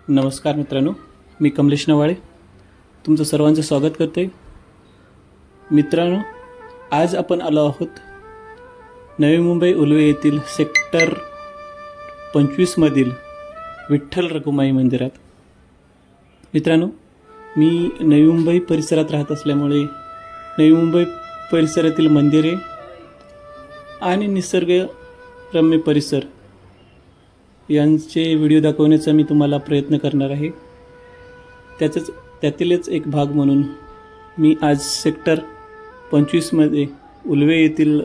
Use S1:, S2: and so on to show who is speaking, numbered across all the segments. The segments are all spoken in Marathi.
S1: नमस्कार मित्रांनो, मी कमलेश नवाळे तुमचं सर्वांचं स्वागत करते। मित्रांनो, आज आपण आलो आहोत नवी मुंबई उल्वे येथील सेक्टर 25 मधील विठ्ठल रखुमाई मंदिरात। मित्रांनो, मी नवी मुंबई परिसरात राहत असल्यामुळे नवी मुंबई परिसरातील मंदिरे आणि निसर्गरम्य परिसर यांचे व्हिडिओ दाखवण्याचा मी तुम्हाला प्रयत्न करणार आहे। त्यातीलच एक भाग म्हणून मी आज सेक्टर 25 मध्ये उल्वे येथील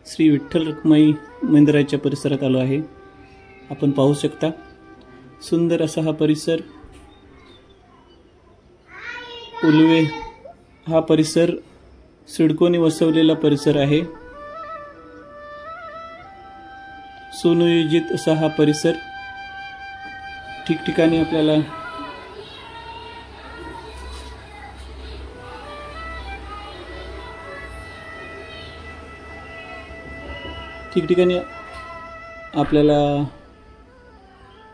S1: श्री विठ्ठल रखुमाई मंदिराच्या परिसरात आलो आहे। आपण पाहू शकता, सुंदर असा हा परिसर। उल्वे हा परिसर सिडकोने वसवलेला परिसर आहे। सुनियोजित असा हा परिसर, ठिकठिकाणी आपल्याला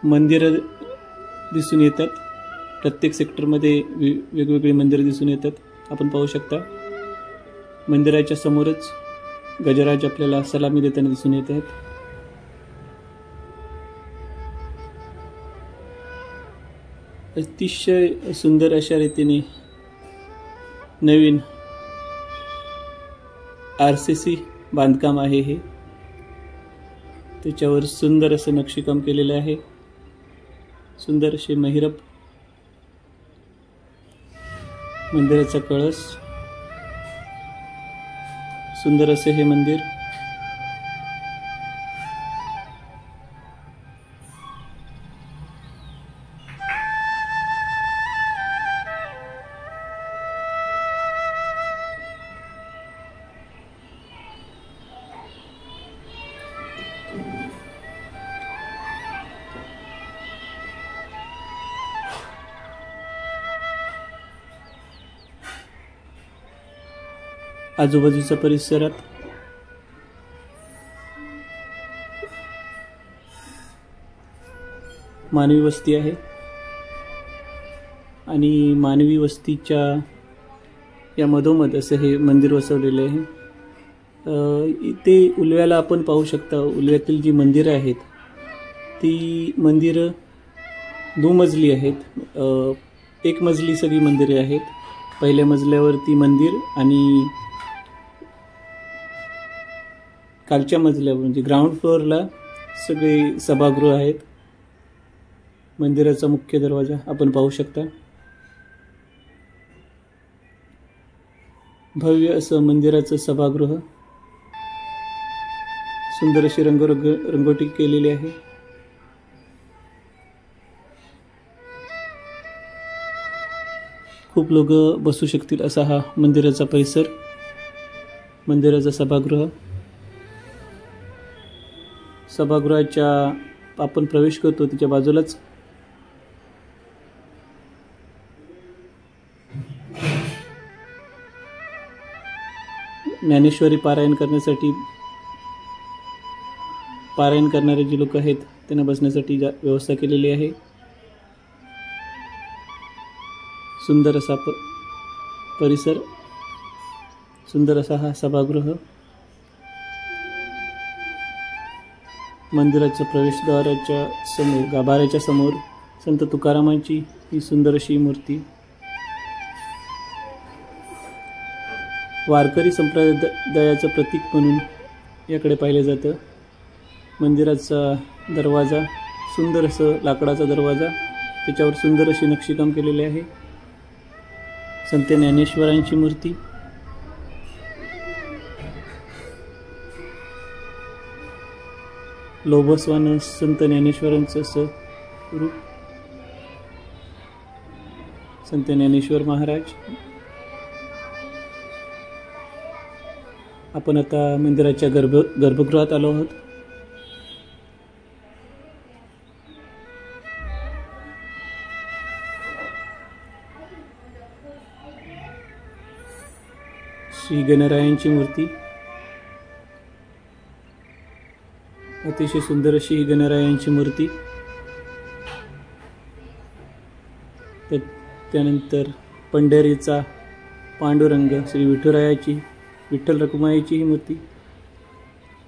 S1: मंदिर दिसून येतात। प्रत्येक सेक्टरमध्ये वेगवेगळी मंदिरे दिसून येतात। आपण पाहू शकता, मंदिराच्या समोरच गजराज आपल्याला सलामी देताना दिसून येत आहेत। अतिशय सुंदर अशा रीतीने नवीन आरसीसी बांधकाम आहे हे। त्याच्यावर सुंदर असं नक्षीकाम केलेलं आहे। सुंदर असे महिरप, मंदिराचा कळस, सुंदर असे हे मंदिर। आजूबाजूच्या परिसरात मानवी वस्ती आहे आणि मानवी वस्तीच्या या मधोमध असं हे मंदिर वसवलेले आहे। इथे उल्व्याला आपण पाहू शकता, उल्व्यातील जी मंदिरं आहेत ती मंदिरं दुमजली आहेत। एक मजली सगळी मंदिरे आहेत। पहिल्या मजल्यावरती मंदिर आणि खालच्या मजल्यावर म्हणजे ग्राउंड फ्लोअरला सगळे सभागृह आहेत। मंदिराचा मुख्य दरवाजा आपण पाहू शकता। भव्य असं मंदिराचं सभागृह, सुंदर अशी रंगोटी केलेली आहे। खूप लोक बसू शकतील असा हा मंदिराचा परिसर, मंदिराचा सभागृह। सभागृहाच्या आपण प्रवेश करतो तिच्या बाजूलाच ज्ञानेश्वरी पारायण करण्यासाठी, पारायण करणारे जे लोक आहेत त्यांना बसण्यासाठी व्यवस्था केलेली आहे। सुंदर असा परिसर, सुंदर असा हा सभागृह। मंदिराच्या प्रवेशद्वाराच्या समोर, गाभाऱ्याच्या समोर संत तुकारामांची ही सुंदर अशी मूर्ती। वारकरी संप्रदायाचं प्रतीक म्हणून याकडे पाहिले जातं। मंदिराचा दरवाजा, सुंदर असं लाकडाचा दरवाजा, त्याच्यावर सुंदर अशी नक्षीकाम केलेले आहे। संत ज्ञानेश्वरांची मूर्ती, लोभसवान संत ज्ञानेश्वरांचं असं रूप, संत ज्ञानेश्वर महाराज। आपण आता मंदिराच्या गर्भगृहात आलो आहोत। श्री गणरायांची मूर्ती, अतिशय सुंदर अशी गणरायांची मूर्ती। त्यानंतर पंढरीचा पांडुरंग, श्री विठुरायाची, विठ्ठल रखुमाईची ही मूर्ती.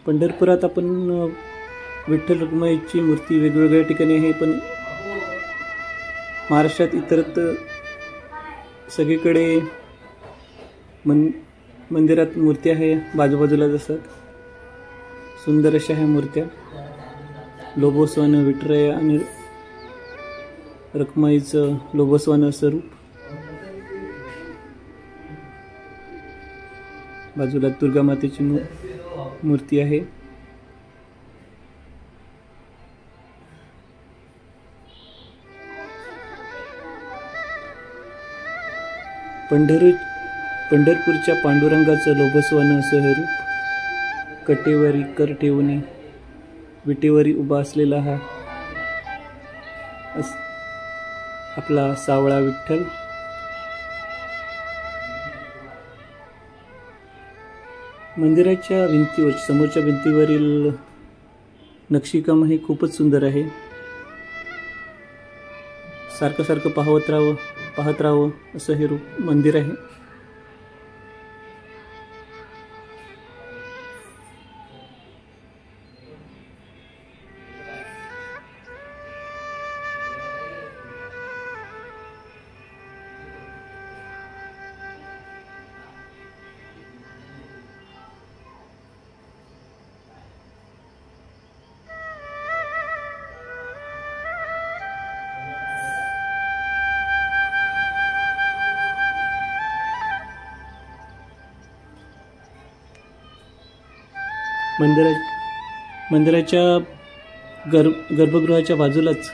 S1: पंढरपुरात आपण विठ्ठल रखुमाईची मूर्ती वेगवेगळ्या ठिकाणी आहे, पण महाराष्ट्रात इतरत सगळीकडे मंदिरात मूर्ती आहे, बाजूबाजूला असतात. सुंदर अशा ह्या मूर्त्या, लोबोस्वान विठुराया आणि रखुमाईचं लोबोस्वान असं रूप. बाजूला दुर्गा मातेची मूर्ती आहे. पंढरपूरच्या पांडुरंगाचं लोबोस्वान असं हे रूप. कटेवरी कर ठेवून विटेवरी उभा असलेला हा आपला सावळा विठ्ठल. मंदिराच्या भिंतीवर, समोरच्या भिंतीवरील नक्षीकाम हे खूपच सुंदर आहे. सारखं सारखं पाहत राहावं असं हे रूप मंदिर आहे. मंदिराच्या गर्भगृहाच्या बाजूलाच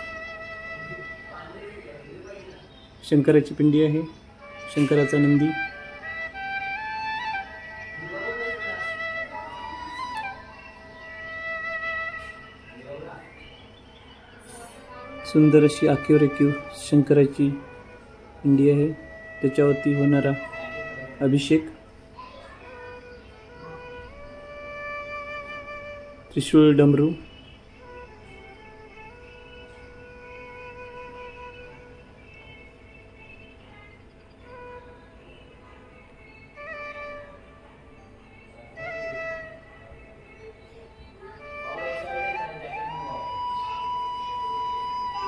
S1: शंकराची पिंडी आहे, शंकराचा नंदी. सुंदर अशी आखीव रेखीव शंकराची पिंडी आहे, त्याच्यावरती होणारा अभिषेक. त्रिशूळ, डमरू,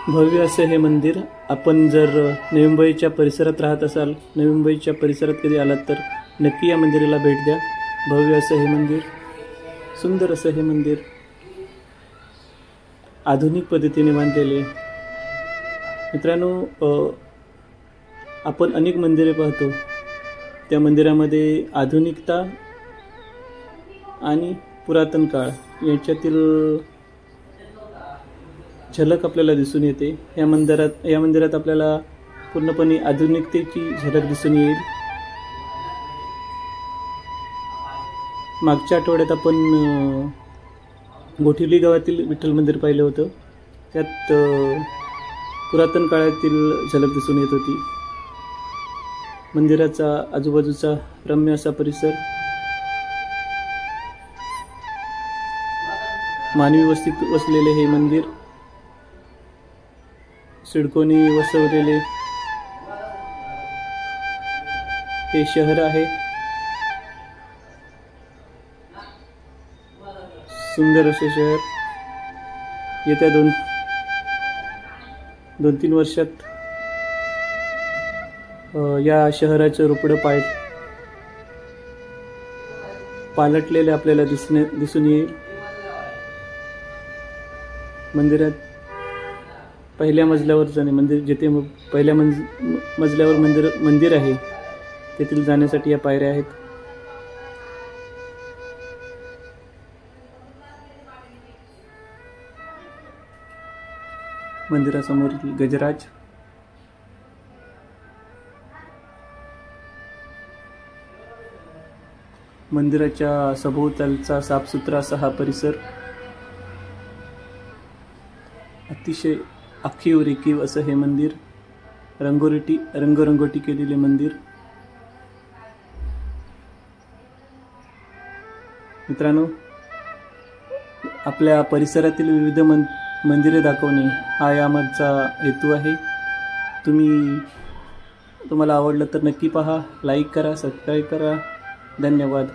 S1: भव्य असं हे मंदिर. आपण जर नवी मुंबईच्या परिसरात राहत असाल, नवी मुंबईच्या परिसरात कधी आलात तर नक्की या मंदिराला भेट द्या. भव्य असं हे मंदिर, सुंदर असं हे मंदिर, आधुनिक पद्धतीने बांधलेले. मित्रांनो, आपण अनेक मंदिरे पाहतो, त्या मंदिरामध्ये आधुनिकता आणि पुरातन काळ यांच्यातील झलक आपल्याला दिसून येते. या मंदिरात आपल्याला पूर्णपणे आधुनिकतेची झलक दिसून येईल. मागच्या आठवड्यात आपण गोठिवली गावातील विठ्ठल मंदिर पाहिलं होतं. त्यात पुरातन काळातील झलक दिसून येत होती. मंदिराचा आजूबाजूचा रम्य असा परिसर, मानवी वस्तीत वसलेले हे मंदिर, सिडकोनी वसवलेले हे शहर आहे. सुंदर असे शहर. येत्या दोन तीन वर्षात या शहराचं रुपडं पालटलेले आपल्याला दिसून येईल. मंदिरात पहिल्या मजल्यावर जाणे, जिथे पहिल्या मजल्यावर मंदिर आहे तेथील जाण्यासाठी या पायऱ्या आहेत. मंदिरासमोरील गजराज, मंदिराच्या सभोवतालचा साफसुथरा असा हा परिसर, अतिशय आखीव रेखीव असं हे मंदिर, रंगरंगोटी केलेले मंदिर. मित्रांनो, आपल्या परिसरातील विविध मंदिरे दाखवणे हा यामागचा हेतू आहे. तुम्हाला आवडलं तर नक्की पहा, लाईक करा, सबस्क्राईब करा. धन्यवाद.